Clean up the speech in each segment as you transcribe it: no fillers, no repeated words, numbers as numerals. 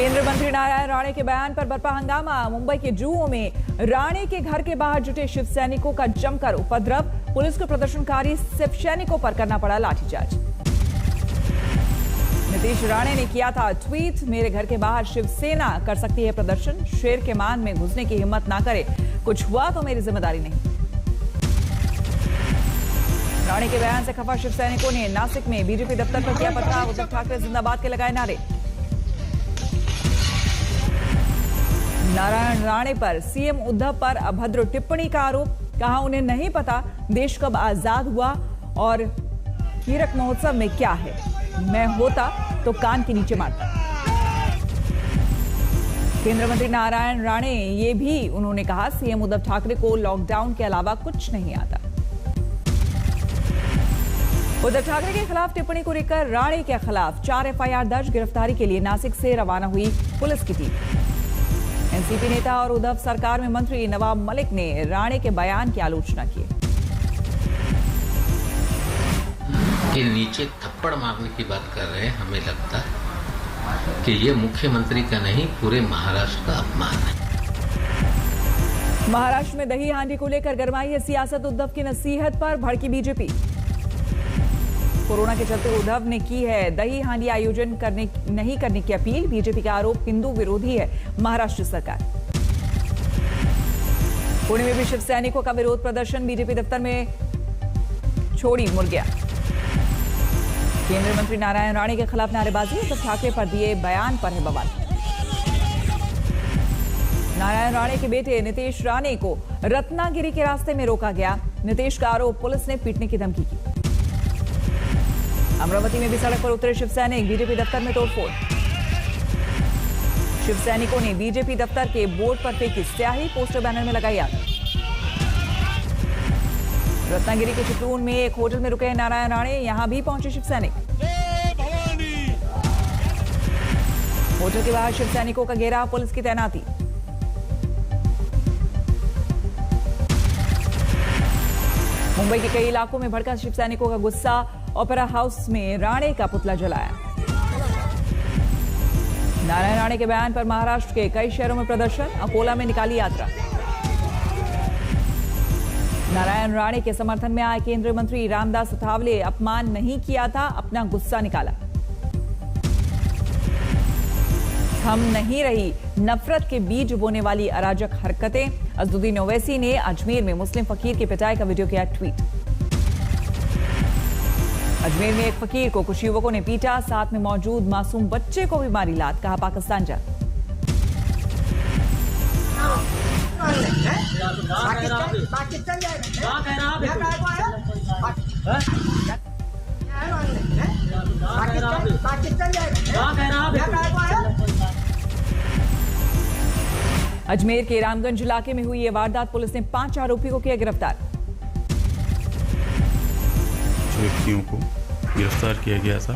केंद्रीय मंत्री नारायण राणे के बयान पर बरपा हंगामा। मुंबई के जुहू में राणे के घर के बाहर जुटे शिव सैनिकों का जमकर उपद्रव। पुलिस को प्रदर्शनकारी शिव सैनिकों पर करना पड़ा लाठीचार्ज। नीतीश राणे ने किया था ट्वीट, मेरे घर के बाहर शिवसेना कर सकती है प्रदर्शन, शेर के मान में घुसने की हिम्मत ना करे, कुछ हुआ तो मेरी जिम्मेदारी नहीं। राणे के बयान से खफा शिव सैनिकों ने नासिक में बीजेपी दफ्तर पर किया पथराव। उद्धव ठाकरे जिंदाबाद के लगाए नारे। नारायण राणे पर सीएम उद्धव पर अभद्र टिप्पणी का आरोप। कहा उन्हें नहीं पता देश कब आजाद हुआ और हीरक महोत्सव में क्या है, मैं होता तो कान के नीचे मारता। केंद्रीय मंत्री नारायण राणे ये भी उन्होंने कहा सीएम उद्धव ठाकरे को लॉकडाउन के अलावा कुछ नहीं आता। उद्धव ठाकरे के खिलाफ टिप्पणी को लेकर राणे के खिलाफ 4 एफआईआर दर्ज। गिरफ्तारी के लिए नासिक से रवाना हुई पुलिस की टीम। एनसीपी नेता और उद्धव सरकार में मंत्री नवाब मलिक ने राणे के बयान की आलोचना की। के नीचे थप्पड़ मारने की बात कर रहे हैं, हमें लगता है कि ये मुख्यमंत्री का नहीं पूरे महाराष्ट्र का अपमान है। महाराष्ट्र में दही हांडी को लेकर गरमाई है सियासत। उद्धव की नसीहत पर भड़की बीजेपी। कोरोना के चलते उद्धव ने की है दही हांडी आयोजन नहीं करने की अपील। बीजेपी का आरोप हिंदू विरोधी है महाराष्ट्र सरकार। पुणे में भी शिव सैनिकों का विरोध प्रदर्शन। बीजेपी दफ्तर में छोड़ी मुर्गियां। केंद्रीय मंत्री नारायण राणे के खिलाफ नारेबाजी। उद्धव ठाकरे पर दिए बयान पर है बवाल। नारायण राणे के बेटे नीतीश राणे को रत्नागिरी के रास्ते में रोका गया। नीतीश का आरोप पुलिस ने पीटने की धमकी की। अमरावती में भी सड़क पर उतरे शिव सैनिक। बीजेपी दफ्तर में तोड़फोड़। शिव सैनिकों ने बीजेपी दफ्तर के बोर्ड पर फेंकी स्याही, पोस्टर बैनर में लगाई आग। रत्नागिरी के चितून में एक होटल में रुके नारायण राणे, यहां भी पहुंचे शिव सैनिक। होटल के बाहर शिव सैनिकों का घेराव, पुलिस की तैनाती। मुंबई के कई इलाकों में भड़का शिव सैनिकों का गुस्सा। ओपेरा हाउस में राणे का पुतला जलाया। नारायण राणे के बयान पर महाराष्ट्र के कई शहरों में प्रदर्शन। अकोला में निकाली यात्रा। नारायण राणे के समर्थन में आए केंद्रीय मंत्री रामदास अठावले, अपमान नहीं किया था, अपना गुस्सा निकाला। थम नहीं रही नफरत के बीज बोने वाली अराजक हरकतें। अजदुद्दीन ओवैसी ने अजमेर में मुस्लिम फकीर की पिटाई का वीडियो किया ट्वीट। अजमेर में एक फकीर को कुछ युवकों ने पीटा, साथ में मौजूद मासूम बच्चे को भी मारी लात। कहा पाकिस्तान जा। अजमेर के रामगंज इलाके में हुई ये वारदात। पुलिस ने 5 आरोपी को किया गिरफ्तार। व्यक्तियों को गिरफ्तार किया गया था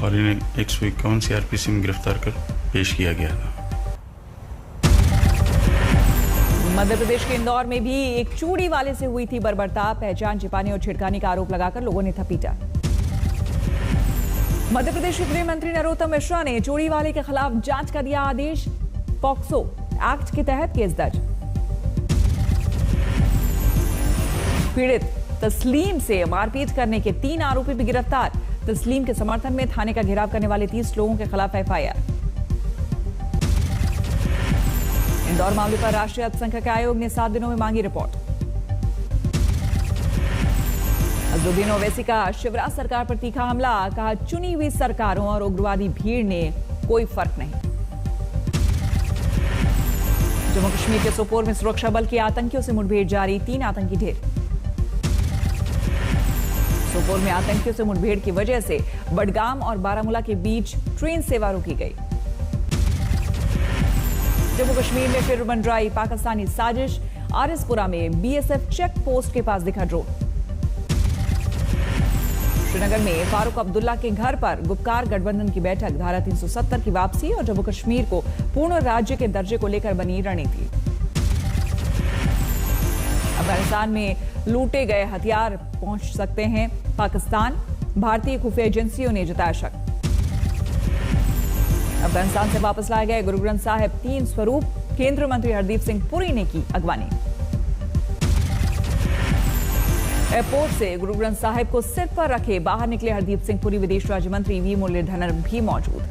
और इन्हें 151 सीआरपीसी में गिरफ्तार कर पेश किया गया था। मध्य प्रदेश के इंदौर में भी एक चूड़ी वाले से हुई थी बर्बरता। पहचान छिपाने और छिड़काने का आरोप लगाकर लोगों ने था पीटा। मध्य प्रदेश के गृह मंत्री नरोत्तम मिश्रा ने चूड़ी वाले के खिलाफ जांच का दिया आदेश। पॉक्सो एक्ट के तहत केस दर्ज। पीड़ित तस्लीम से मारपीट करने के 3 आरोपी भी गिरफ्तार। तस्लीम के समर्थन में थाने का घेराव करने वाले 30 लोगों के खिलाफ एफआईआर। इंदौर मामले पर राष्ट्रीय अल्पसंख्यक आयोग ने 7 दिनों में मांगी रिपोर्ट। अजदुद्दीन ओवैसी का शिवराज सरकार पर तीखा हमला। कहा चुनी हुई सरकारों और उग्रवादी भीड़ ने कोई फर्क नहीं। जम्मू कश्मीर के सोपोर में सुरक्षा बल की आतंकियों से मुठभेड़ जारी। 3 आतंकी ढेर। सोपोर में आतंकियों से मुठभेड़ की वजह से बडगाम और बारामूला के बीच ट्रेन सेवा रोकी गई। जम्मू कश्मीर में फिर मंडराई पाकिस्तानी साजिश। आरिसपुरा में बीएसएफ चेक पोस्ट के पास दिखा ड्रोन। श्रीनगर में फारूक अब्दुल्ला के घर पर गुपकार गठबंधन की बैठक। धारा 370 की वापसी और जम्मू कश्मीर को पूर्ण राज्य के दर्जे को लेकर बनी रणनीति। अफगानिस्तान में लूटे गए हथियार पहुंच सकते हैं पाकिस्तान। भारतीय खुफिया एजेंसियों ने जताया शक। अफगानिस्तान से वापस लाए गए गुरु ग्रंथ साहिब 3 स्वरूप, केंद्रीय मंत्री हरदीप सिंह पुरी ने की अगवानी। एयरपोर्ट से गुरु ग्रंथ साहिब को सिर पर रखे बाहर निकले हरदीप सिंह पुरी, विदेश राज्य मंत्री वी मुरलीधरन भी मौजूद।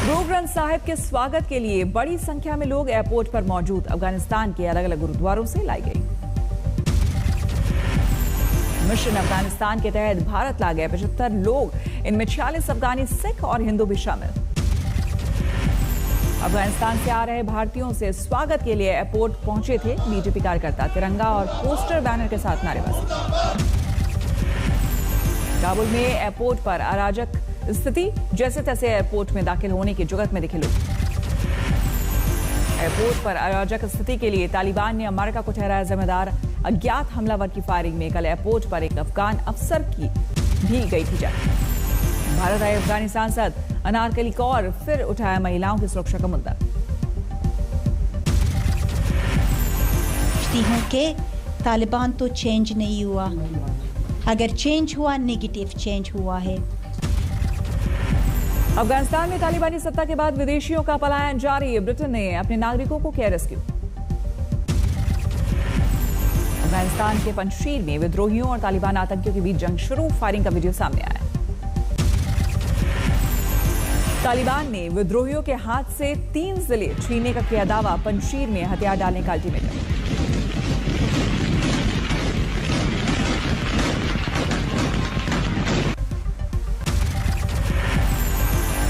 गुरु ग्रंथ साहिब के स्वागत के लिए बड़ी संख्या में लोग एयरपोर्ट पर मौजूद। अफगानिस्तान के अलग अलग गुरुद्वारों से लाई गई। मिशन अफगानिस्तान के तहत भारत ला गए 75 लोग, इनमें 46 अफगानी सिख और हिंदू भी शामिल। अफगानिस्तान से आ रहे भारतीयों से स्वागत के लिए एयरपोर्ट पहुंचे थे बीजेपी कार्यकर्ता, तिरंगा और पोस्टर बैनर के साथ नारेबाजी। काबुल में एयरपोर्ट पर अराजक स्थिति, जैसे तैसे एयरपोर्ट में दाखिल होने की जुगत में दिखे लोग। एयरपोर्ट पर अराजक स्थिति के लिए तालिबान ने अमेरिका को ठहराया जिम्मेदार। अज्ञात हमलावर की फायरिंग में कल एयरपोर्ट पर एक अफगान अफसर की भी गई थी जान। भारत आए अफगानी सांसद अनारकली कौर फिर उठाया महिलाओं की सुरक्षा का मुद्दा। हूं कि तालिबान तो चेंज नहीं हुआ, अगर चेंज हुआ नेगेटिव चेंज हुआ है। अफगानिस्तान में तालिबानी सत्ता के बाद विदेशियों का पलायन जारी। ब्रिटेन ने अपने नागरिकों को किया रेस्क्यू। अफगानिस्तान के पंजशीर में विद्रोहियों और तालिबान आतंकियों के बीच जंग शुरू, फायरिंग का वीडियो सामने आया। तालिबान ने विद्रोहियों के हाथ से 3 जिले छीनने का किया दावा। पंजशीर में हथियार डालने का अल्टीमेटम।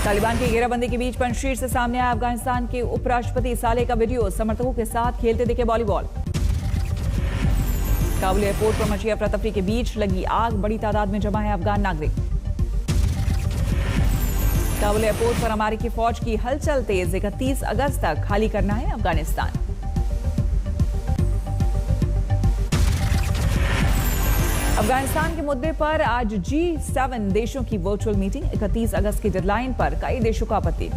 तालिबान की घेराबंदी के बीच पंजशीर से सामने आया अफगानिस्तान के उपराष्ट्रपति साले का वीडियो। समर्थकों के साथ खेलते दिखे वॉलीबॉल। काबुल एयरपोर्ट पर मची अफरा-तफरी के बीच लगी आग, बड़ी तादाद में जमा है अफगान नागरिक। काबुल एयरपोर्ट पर अमेरिकी फौज की हलचल तेज, 31 अगस्त तक खाली करना है अफगानिस्तान। अफगानिस्तान के मुद्दे पर आज G7 देशों की वर्चुअल मीटिंग। 31 अगस्त की डेडलाइन पर कई देशों का आपत्ति।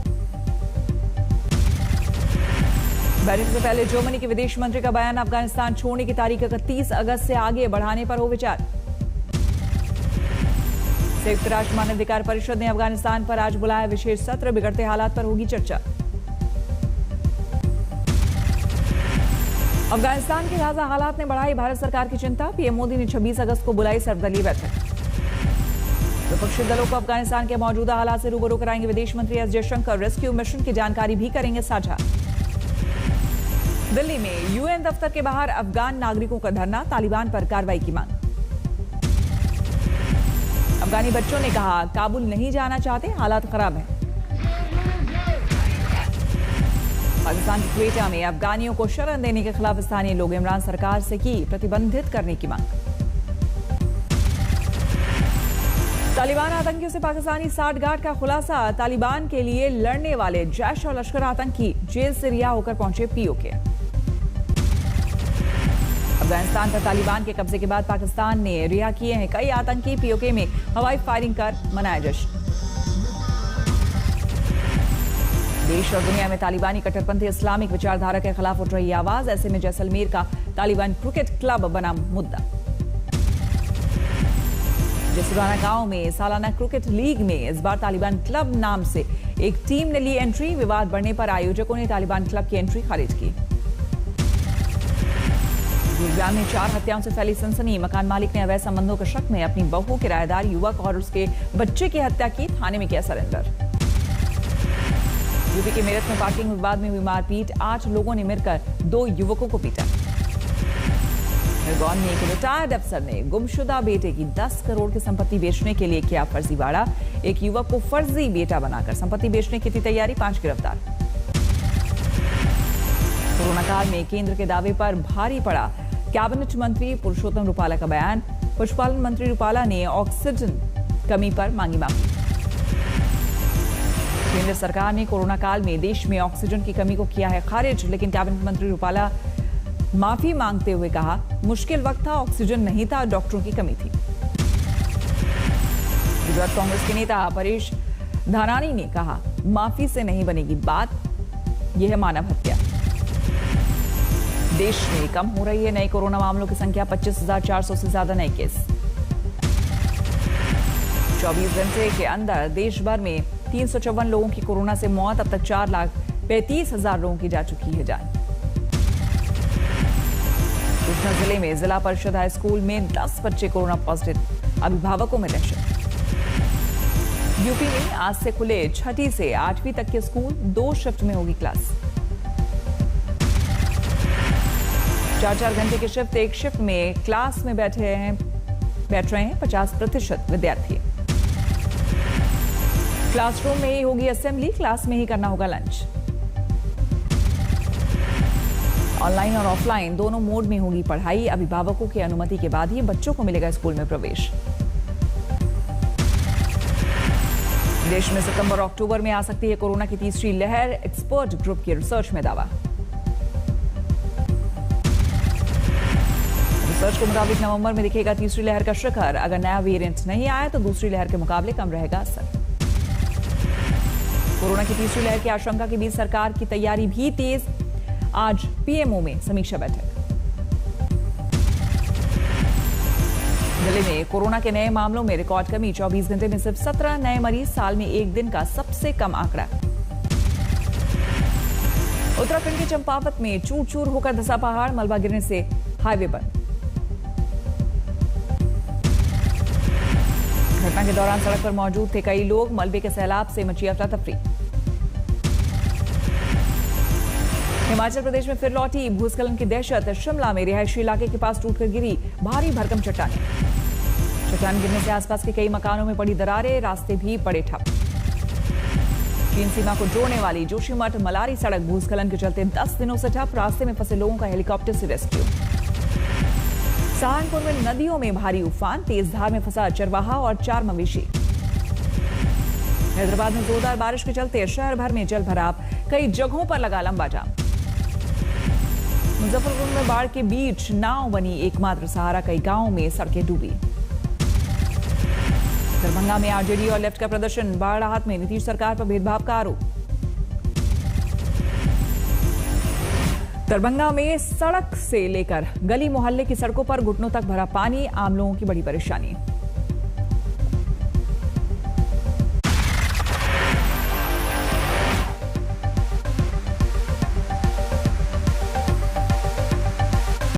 बैठक से पहले जर्मनी के विदेश मंत्री का बयान, अफगानिस्तान छोड़ने की तारीख 31 अगस्त से आगे बढ़ाने पर हो विचार। संयुक्त राष्ट्र मानवाधिकार परिषद ने अफगानिस्तान पर आज बुलाया विशेष सत्र, बिगड़ते हालात पर होगी चर्चा। अफगानिस्तान के ताजा हालात ने बढ़ाई भारत सरकार की चिंता। पीएम मोदी ने 26 अगस्त को बुलाई सर्वदलीय बैठक। विपक्षी दलों को अफगानिस्तान के मौजूदा हालात से रूबरू कराएंगे विदेश मंत्री एस जयशंकर। रेस्क्यू मिशन की जानकारी भी करेंगे साझा। दिल्ली में यूएन दफ्तर के बाहर अफगान नागरिकों का धरना, तालिबान पर कार्रवाई की मांग। अफगानी बच्चों ने कहा काबुल नहीं जाना चाहते, हालात खराब हैं। पाकिस्तान के क्वेटा में अफगानियों को शरण देने के खिलाफ स्थानीय लोग इमरान सरकार से की प्रतिबंधित करने की मांग। तालिबान आतंकियों से पाकिस्तानी साठगांठ का खुलासा। तालिबान के लिए लड़ने वाले जैश और लश्कर आतंकी जेल से रिहा होकर पहुंचे पीओके। अफगानिस्तान पर तालिबान के कब्जे के बाद पाकिस्तान ने रिहा किए हैं कई आतंकी। पीओके में हवाई फायरिंग कर मनाया जश्न। देश और दुनिया में तालिबानी कट्टरपंथी इस्लामिक विचारधारा के खिलाफ उठ रही आवाज। ऐसे में जैसलमेर का तालिबान क्रिकेट क्लब बना मुद्दा। जसुराना गांव में सालाना क्रिकेट लीग में इस बार तालिबान क्लब नाम से एक टीम ने ली एंट्री। विवाद बढ़ने पर आयोजकों ने तालिबान क्लब की एंट्री खारिज की। गुरुग्राम में 4 हत्याओं से फैली सनसनी। मकान मालिक ने अवैध संबंधों के शक में अपनी बहू, किराएदार युवक और उसके बच्चे की हत्या की। थाने में किया सरेंडर। यूपी के मेरठ में पार्किंग विवाद में हुई मारपीट। 8 लोगों ने मिलकर 2 युवकों को पीटा। खरगोन में एक रिटायर्ड अफसर ने गुमशुदा बेटे की 10 करोड़ की संपत्ति बेचने के लिए किया फर्जीवाड़ा। एक युवक को फर्जी बेटा बनाकर संपत्ति बेचने की थी तैयारी। 5 गिरफ्तार। कोरोना काल में केंद्र के दावे पर भारी पड़ा कैबिनेट मंत्री पुरुषोत्तम रुपाला का बयान। पशुपालन मंत्री रुपाला ने ऑक्सीजन कमी पर मांगी माफी। केंद्र सरकार ने कोरोना काल में देश में ऑक्सीजन की कमी को किया है खारिज, लेकिन कैबिनेट मंत्री रुपाला माफी मांगते हुए कहा मुश्किल वक्त था, ऑक्सीजन नहीं था, डॉक्टरों की कमी थी। गुजरात कांग्रेस के नेता परेश धानाणी ने कहा माफी से नहीं बनेगी बात, यह है मानव हत्या। देश में कम हो रही है नए कोरोना मामलों की संख्या। 25,400 से ज्यादा नए केस। 24 घंटे के अंदर देश भर में 354 लोगों की कोरोना से मौत। अब तक 4,35,000 लोगों की जा चुकी है जान। कृष्णा जिले में जिला परिषद हाई स्कूल में 10 बच्चे कोरोना पॉजिटिव, अभिभावकों में दहशत। यूपी में आज से खुले 6ठी से 8वीं तक के स्कूल, 2 शिफ्ट में होगी क्लास। 4-4 घंटे की शिफ्ट, एक शिफ्ट में क्लास में बैठ रहे हैं 50% विद्यार्थी। क्लासरूम में ही होगी असेंबली, क्लास में ही करना होगा लंच। ऑनलाइन और ऑफलाइन दोनों मोड में होगी पढ़ाई। अभिभावकों की अनुमति के बाद ही बच्चों को मिलेगा स्कूल में प्रवेश। देश में सितंबर और अक्टूबर में आ सकती है कोरोना की तीसरी लहर, एक्सपर्ट ग्रुप की रिसर्च में दावा। रिसर्च के मुताबिक नवंबर में दिखेगा तीसरी लहर का शिखर। अगर नया वेरिएंट नहीं आया तो दूसरी लहर के मुकाबले कम रहेगा असर। कोरोना की तीसरी लहर की आशंका के बीच सरकार की तैयारी भी तेज। आज पीएमओ में समीक्षा बैठक। जिले में कोरोना के नए मामलों में रिकॉर्ड कमी, 24 घंटे में सिर्फ 17 नए मरीज, साल में एक दिन का सबसे कम आंकड़ा। उत्तराखंड के चंपावत में चूर चूर होकर धंसा पहाड़, मलबा गिरने से हाईवे बंद। घटना के दौरान सड़क पर मौजूद थे कई लोग, मलबे के सैलाब से मची अफरा तफरी। हिमाचल प्रदेश में फिर लौटी भूस्खलन की दहशत, शिमला में रिहायशी इलाके के पास टूटकर गिरी भारी भरकम चट्टानें। चट्टान गिरने से आसपास के कई मकानों में पड़ी दरारें, रास्ते भी पड़े ठप। चीन सीमा को जोड़ने वाली जोशीमठ मलारी सड़क भूस्खलन के चलते 10 दिनों से ठप, रास्ते में फंसे लोगों का हेलीकॉप्टर से रेस्क्यू। सहारनपुर में नदियों में भारी उफान, तेज धार में फंसा चरवाहा और 4 मवेशी। हैदराबाद में जोरदार बारिश के चलते शहर भर में जल भराव, कई जगहों पर लगा लंबा जाम। मुजफ्फरपुर में बाढ़ के बीच नाव बनी एकमात्र सहारा, कई गांवों में सड़कें डूबी। दरभंगा में आरजेडी और लेफ्ट का प्रदर्शन, बाढ़ राहत में नीतीश सरकार पर भेदभाव का आरोप। दरभंगा में सड़क से लेकर गली मोहल्ले की सड़कों पर घुटनों तक भरा पानी, आम लोगों की बड़ी परेशानी।